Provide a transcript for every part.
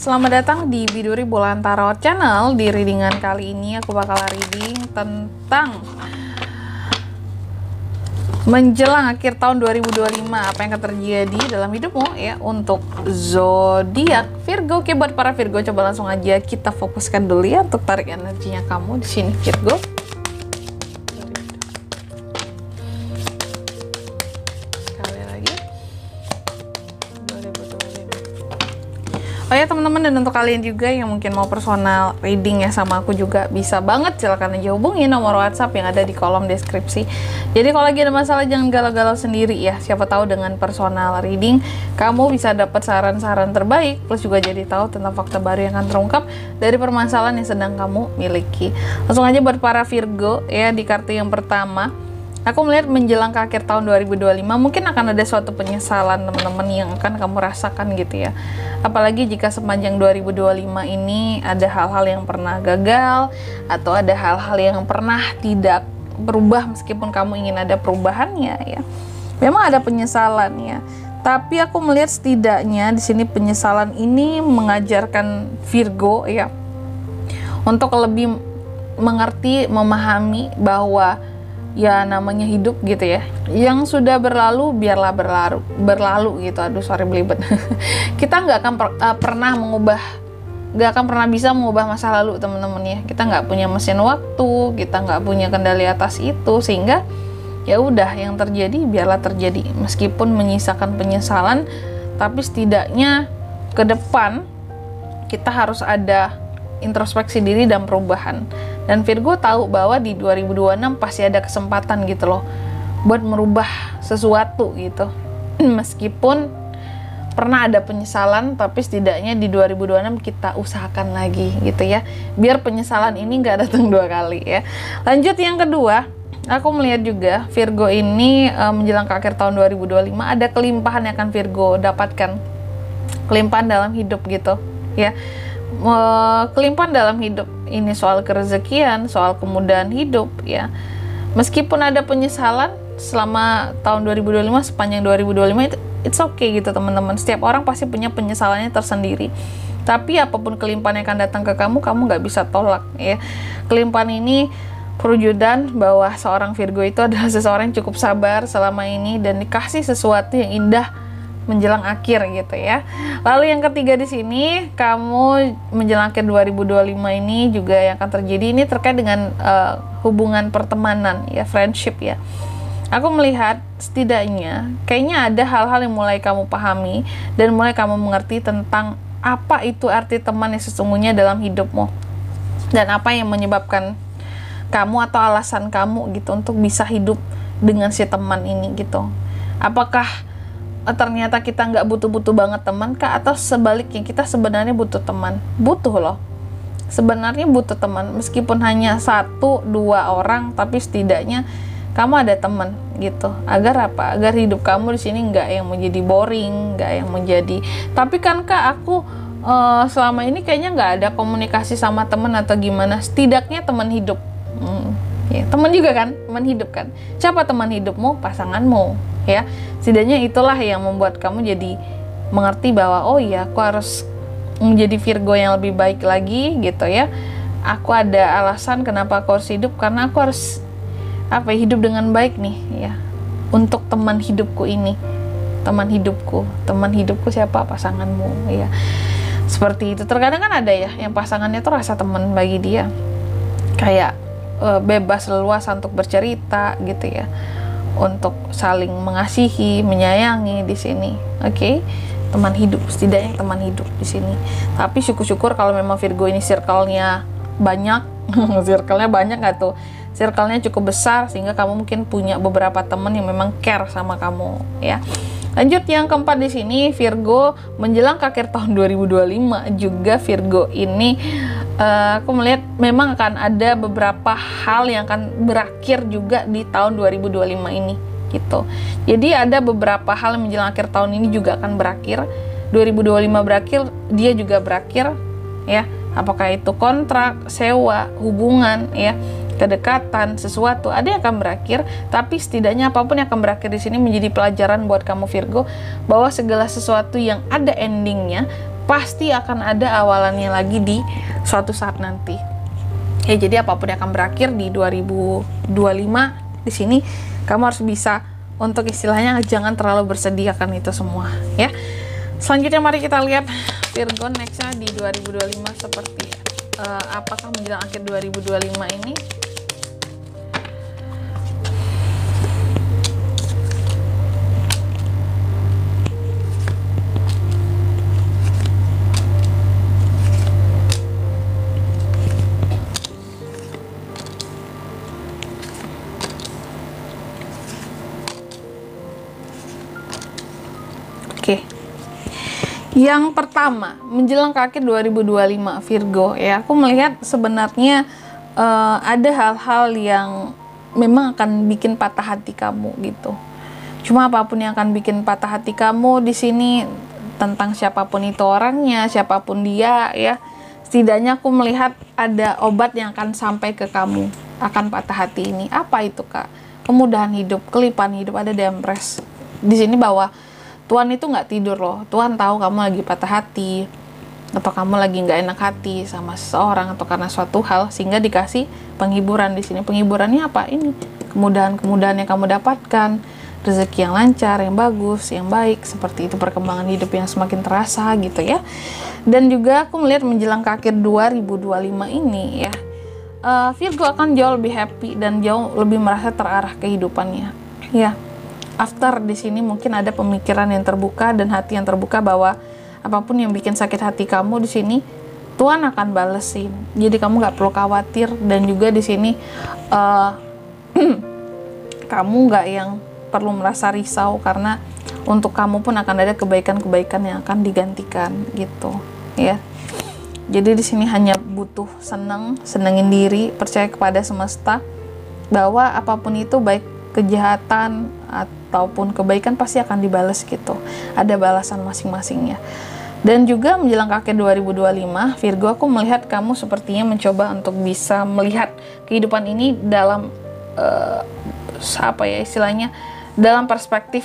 Selamat datang di Biduri Bulan Tarot Channel. Di readingan kali ini aku bakal reading tentang menjelang akhir tahun 2025, apa yang akan terjadi dalam hidupmu ya untuk zodiak Virgo. Oke, buat para Virgo coba langsung aja kita fokuskan dulu ya untuk tarik energinya kamu di sini Virgo. Oh ya teman-teman, dan untuk kalian juga yang mungkin mau personal reading ya sama aku juga bisa banget, silahkan aja hubungi nomor WhatsApp yang ada di kolom deskripsi. Jadi kalau lagi ada masalah jangan galau-galau sendiri ya, siapa tahu dengan personal reading kamu bisa dapat saran-saran terbaik, plus juga jadi tahu tentang fakta baru yang akan terungkap dari permasalahan yang sedang kamu miliki. Langsung aja buat para Virgo ya, di kartu yang pertama aku melihat menjelang ke akhir tahun 2025 mungkin akan ada suatu penyesalan teman-teman yang akan kamu rasakan gitu ya. Apalagi jika sepanjang 2025 ini ada hal-hal yang pernah gagal atau ada hal-hal yang pernah tidak berubah meskipun kamu ingin ada perubahannya ya. Memang ada penyesalan ya. Tapi aku melihat setidaknya di sini penyesalan ini mengajarkan Virgo ya untuk lebih mengerti, memahami bahwa ya namanya hidup gitu ya, yang sudah berlalu biarlah berlalu gitu. Aduh sorry belibet. Kita nggak akan pernah bisa mengubah masa lalu teman-teman ya. Kita nggak punya mesin waktu, kita nggak punya kendali atas itu, sehingga ya udah yang terjadi biarlah terjadi, meskipun menyisakan penyesalan, tapi setidaknya ke depan kita harus ada introspeksi diri dan perubahan. Dan Virgo tahu bahwa di 2026 pasti ada kesempatan gitu loh buat merubah sesuatu gitu. Meskipun pernah ada penyesalan, tapi setidaknya di 2026 kita usahakan lagi gitu ya, biar penyesalan ini nggak datang dua kali ya. Lanjut yang kedua, aku melihat juga Virgo ini menjelang ke akhir tahun 2025 ada kelimpahan yang akan Virgo dapatkan, kelimpahan dalam hidup gitu ya. Kelimpahan dalam hidup ini soal kerezekian, soal kemudahan hidup ya. Meskipun ada penyesalan selama tahun 2025, sepanjang 2025 itu it's okay gitu teman-teman. Setiap orang pasti punya penyesalannya tersendiri. Tapi apapun kelimpahan yang akan datang ke kamu nggak bisa tolak ya. Kelimpahan ini perwujudan bahwa seorang Virgo itu adalah seseorang yang cukup sabar selama ini dan dikasih sesuatu yang indah menjelang akhir gitu ya. Lalu yang ketiga di sini, kamu menjelang akhir 2025 ini juga yang akan terjadi ini terkait dengan hubungan pertemanan ya, friendship ya. Aku melihat setidaknya kayaknya ada hal-hal yang mulai kamu pahami dan mulai kamu mengerti tentang apa itu arti teman yang sesungguhnya dalam hidupmu, dan apa yang menyebabkan kamu atau alasan kamu gitu untuk bisa hidup dengan si teman ini gitu. Apakah ternyata kita nggak butuh-butuh banget teman kah, atau sebaliknya kita sebenarnya butuh teman? Butuh loh, sebenarnya butuh teman, meskipun hanya 1-2 orang, tapi setidaknya kamu ada teman gitu. Agar apa? Agar hidup kamu di sini nggak yang menjadi boring, nggak yang menjadi. Tapi kan kak, aku selama ini kayaknya nggak ada komunikasi sama teman atau gimana. Setidaknya teman hidup. Ya, teman juga kan, teman hidup kan. Siapa teman hidupmu? Pasanganmu ya. Setidaknya itulah yang membuat kamu jadi mengerti bahwa oh iya, aku harus menjadi Virgo yang lebih baik lagi gitu ya. Aku ada alasan kenapa aku harus hidup, karena aku harus hidup dengan baik nih ya, untuk teman hidupku ini. Teman hidupku siapa? Pasanganmu ya. Seperti itu. Terkadang kan ada ya yang pasangannya tuh rasa teman bagi dia, kayak bebas leluasa untuk bercerita gitu ya, untuk saling mengasihi, menyayangi di sini. Oke, teman hidup, setidaknya teman hidup di sini. Tapi syukur-syukur kalau memang Virgo ini circle-nya banyak, circle-nya banyak nggak tuh? Circle-nya cukup besar sehingga kamu mungkin punya beberapa teman yang memang care sama kamu ya. Lanjut yang keempat di sini, Virgo menjelang ke akhir tahun 2025 juga Virgo ini aku melihat memang akan ada beberapa hal yang akan berakhir juga di tahun 2025 ini gitu. Jadi ada beberapa hal yang menjelang akhir tahun ini juga akan berakhir. 2025 berakhir, dia juga berakhir ya. Apakah itu kontrak, sewa, hubungan ya, kedekatan, sesuatu ada yang akan berakhir. Tapi setidaknya apapun yang akan berakhir di sini menjadi pelajaran buat kamu Virgo, bahwa segala sesuatu yang ada endingnya pasti akan ada awalannya lagi di suatu saat nanti. Ya, jadi apapun yang akan berakhir di 2025 di sini kamu harus bisa untuk istilahnya jangan terlalu bersedih akan itu semua ya. Selanjutnya mari kita lihat Virgo nextnya di 2025 seperti apakah menjelang akhir 2025 ini. Oke. Yang pertama, menjelang ke akhir 2025 Virgo ya, aku melihat sebenarnya ada hal-hal yang memang akan bikin patah hati kamu gitu. Cuma apapun yang akan bikin patah hati kamu di sini tentang siapapun itu orangnya, siapapun dia ya. Setidaknya aku melihat ada obat yang akan sampai ke kamu akan patah hati ini. Apa itu, Kak? Kemudahan hidup, kelimpahan hidup, ada di Empress. Di sini bahwa Tuhan itu nggak tidur loh. Tuhan tahu kamu lagi patah hati atau kamu lagi nggak enak hati sama seseorang atau karena suatu hal, sehingga dikasih penghiburan di sini. Penghiburannya apa? Ini kemudahan-kemudahan yang kamu dapatkan, rezeki yang lancar, yang bagus, yang baik, seperti itu, perkembangan hidup yang semakin terasa gitu ya. Dan juga aku melihat menjelang ke akhir 2025 ini ya, Virgo akan jauh lebih happy dan jauh lebih merasa terarah kehidupannya ya. After di sini mungkin ada pemikiran yang terbuka dan hati yang terbuka bahwa apapun yang bikin sakit hati kamu di sini Tuhan akan balesin. Jadi kamu nggak perlu khawatir, dan juga di sini kamu nggak yang perlu merasa risau karena untuk kamu pun akan ada kebaikan-kebaikan yang akan digantikan gitu ya. Jadi di sini hanya butuh senengin diri, percaya kepada semesta bahwa apapun itu, baik kejahatan ataupun kebaikan, pasti akan dibalas gitu. Ada balasan masing-masingnya. Dan juga menjelang ke akhir 2025 Virgo, aku melihat kamu sepertinya mencoba untuk bisa melihat kehidupan ini dalam apa ya istilahnya, dalam perspektif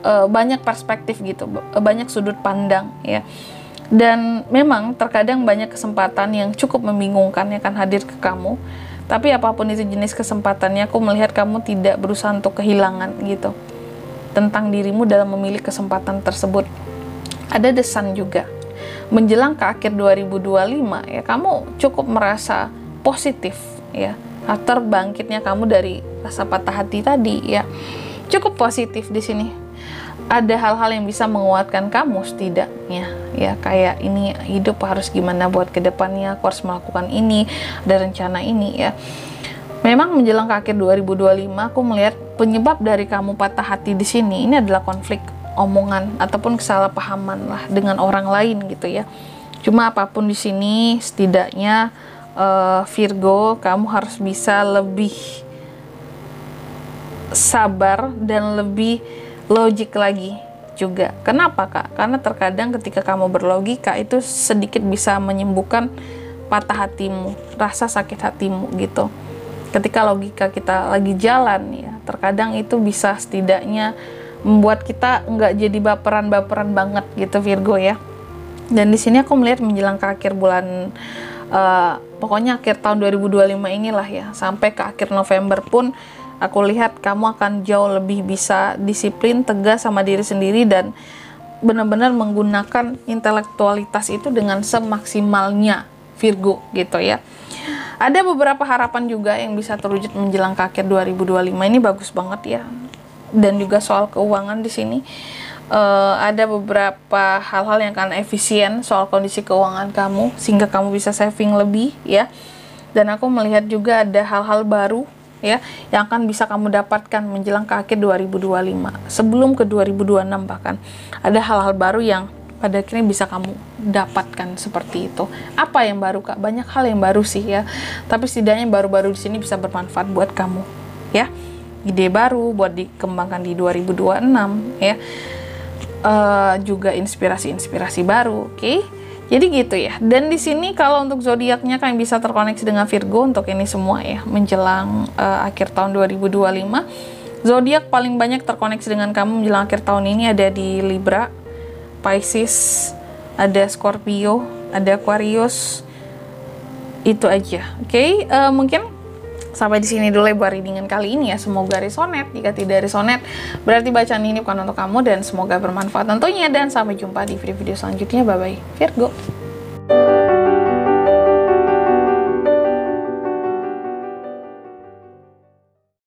banyak perspektif gitu, banyak sudut pandang ya. Dan memang terkadang banyak kesempatan yang cukup membingungkan yang akan hadir ke kamu. Tapi apapun itu jenis kesempatannya, aku melihat kamu tidak berusaha untuk kehilangan gitu tentang dirimu dalam memilih kesempatan tersebut. Ada desan juga menjelang ke akhir 2025 ya, kamu cukup merasa positif ya, after bangkitnya kamu dari rasa patah hati tadi ya, cukup positif di sini. Ada hal-hal yang bisa menguatkan kamu setidaknya ya, kayak ini hidup harus gimana buat kedepannya, aku harus melakukan ini, ada rencana ini ya. Memang menjelang ke akhir 2025 aku melihat penyebab dari kamu patah hati di sini ini adalah konflik omongan ataupun kesalahpahaman lah dengan orang lain gitu ya. Cuma apapun di sini setidaknya Virgo, kamu harus bisa lebih sabar dan lebih logik lagi juga. Kenapa, Kak? Karena terkadang ketika kamu berlogika itu sedikit bisa menyembuhkan patah hatimu, rasa sakit hatimu gitu. Ketika logika kita lagi jalan ya, terkadang itu bisa setidaknya membuat kita nggak jadi baperan-baperan banget gitu Virgo ya. Dan di sini aku melihat menjelang ke akhir bulan pokoknya akhir tahun 2025 inilah ya, sampai ke akhir November pun aku lihat kamu akan jauh lebih bisa disiplin, tegas sama diri sendiri, dan benar-benar menggunakan intelektualitas itu dengan semaksimalnya Virgo gitu ya. Ada beberapa harapan juga yang bisa terwujud menjelang ke akhir 2025 ini, bagus banget ya. Dan juga soal keuangan di sini ada beberapa hal-hal yang akan efisien soal kondisi keuangan kamu sehingga kamu bisa saving lebih ya. Dan aku melihat juga ada hal-hal baru ya yang akan bisa kamu dapatkan menjelang ke akhir 2025 sebelum ke 2026, bahkan ada hal-hal baru yang pada akhirnya bisa kamu dapatkan seperti itu. Apa yang baru, Kak? Banyak hal yang baru sih ya, tapi setidaknya baru-baru di sini bisa bermanfaat buat kamu ya. Ide baru buat dikembangkan di 2026 ya, juga inspirasi-inspirasi baru. Oke. Jadi gitu ya. Dan di sini kalau untuk zodiaknya kan bisa terkoneksi dengan Virgo untuk ini semua ya, menjelang akhir tahun 2025. Zodiak paling banyak terkoneksi dengan kamu menjelang akhir tahun ini ada di Libra, Pisces, ada Scorpio, ada Aquarius. Itu aja. Oke, mungkin sampai di sini dulu ya buat readingan kali ini ya. Semoga resonate. Jika tidak resonate, berarti bacaan ini bukan untuk kamu dan semoga bermanfaat tentunya. Dan sampai jumpa di video-video selanjutnya. Bye bye, Virgo.